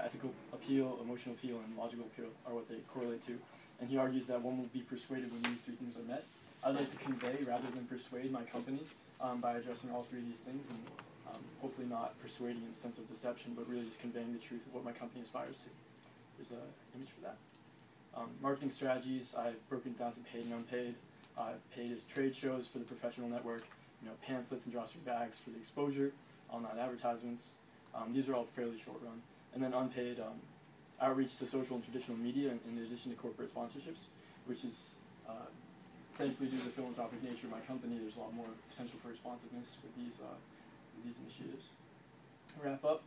ethical appeal, emotional appeal, and logical appeal are what they correlate to. And he argues that one will be persuaded when these three things are met. I'd like to convey rather than persuade my company by addressing all three of these things, and hopefully not persuading in a sense of deception, but really just conveying the truth of what my company aspires to. There's an image for that. Marketing strategies, I've broken down to paid and unpaid. Paid is trade shows for the professional network, pamphlets and drawstring bags for the exposure, online advertisements. These are all fairly short run. And then unpaid, outreach to social and traditional media in addition to corporate sponsorships, which is thankfully due to the philanthropic nature of my company, there's a lot more potential for responsiveness with these initiatives. To wrap up,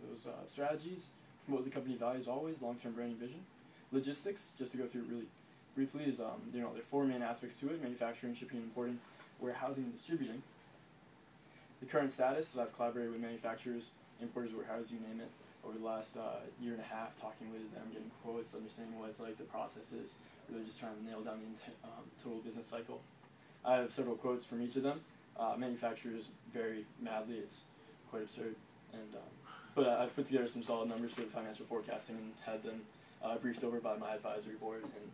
those strategies, promote the company values always, long-term branding vision. Logistics, just to go through it really briefly, is there are four main aspects to it: manufacturing, shipping, importing, warehousing, and distributing. The current status is I've collaborated with manufacturers, importers, warehousers, you name it, over the last year and a half, talking with them, getting quotes, understanding what it's like, the process is, really just trying to nail down the total business cycle. I have several quotes from each of them. Manufacturers vary madly, it's quite absurd, and but I've put together some solid numbers for the financial forecasting and had them briefed over by my advisory board, and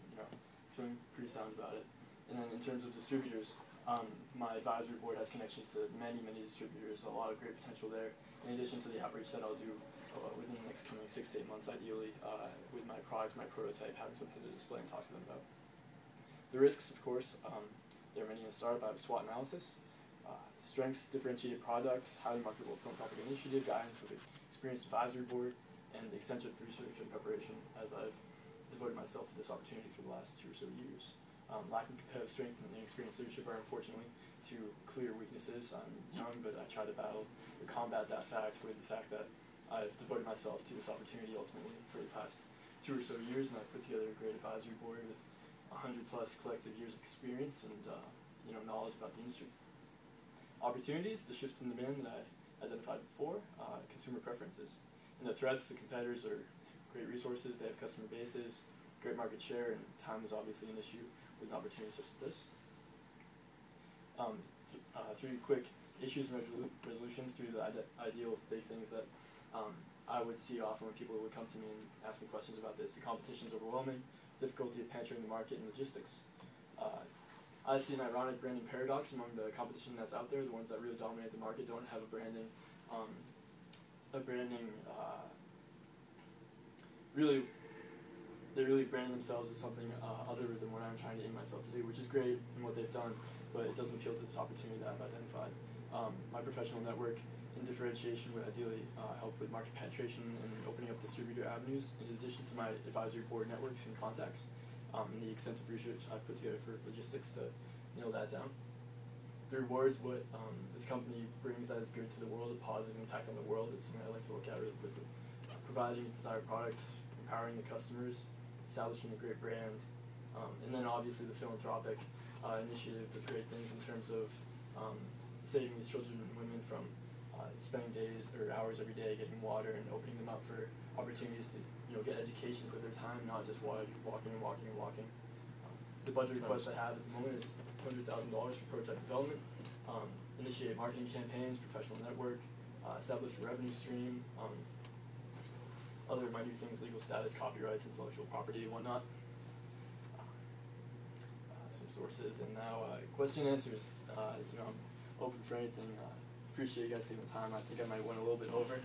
feeling pretty sound about it. And then in terms of distributors, my advisory board has connections to many distributors, a lot of great potential there, in addition to the outreach that I'll do within the next coming 6 to 8 months, ideally, with my product, my prototype, having something to display and talk to them about. The risks, of course, there are many in a startup. I have a SWOT analysis. Strengths, differentiated products, highly marketable philanthropic initiative, guidance of an experienced advisory board, and extensive research and preparation, as I've devoted myself to this opportunity for the last 2 or so years. Lacking competitive strength and experienced leadership are unfortunately two clear weaknesses. I'm young, but I try to battle or combat that fact with the fact that I've devoted myself to this opportunity ultimately for the past 2 or so years, and I've put together a great advisory board with 100+ collective years of experience and knowledge about the industry. Opportunities, the shift in demand that I identified before, consumer preferences. And the threats, the competitors are great resources, they have customer bases, great market share, and time is obviously an issue with an opportunity such as this. 3 quick issues and resolutions, 3 of the ideal big things that I would see often when people would come to me and ask me questions about this. The competition is overwhelming, difficulty of penetrating the market, and logistics. I see an ironic branding paradox among the competition that's out there. The ones that really dominate the market don't have a branding, they're really branding themselves as something other than what I'm trying to aim myself to do, which is great in what they've done, but it doesn't appeal to this opportunity that I've identified. My professional network and differentiation would ideally help with market penetration and opening up distributor avenues, in addition to my advisory board networks and contacts. And the extensive research I've put together for logistics to nail that down. The rewards, what this company brings that is good to the world, a positive impact on the world, is something I like to look at really quickly. Providing desired products, empowering the customers, establishing a great brand, and then obviously the philanthropic initiative does great things in terms of saving these children and women from spending days or hours every day getting water and opening them up for opportunities to get education for their time, not just walking. The budget request I have at the moment is $200,000 for prototype development, initiate marketing campaigns, professional network, establish a revenue stream, other minute things, legal status, copyrights, intellectual property, and whatnot. Some sources, and now question and answers. I'm open for anything. Appreciate you guys taking the time. I think I might have went a little bit over.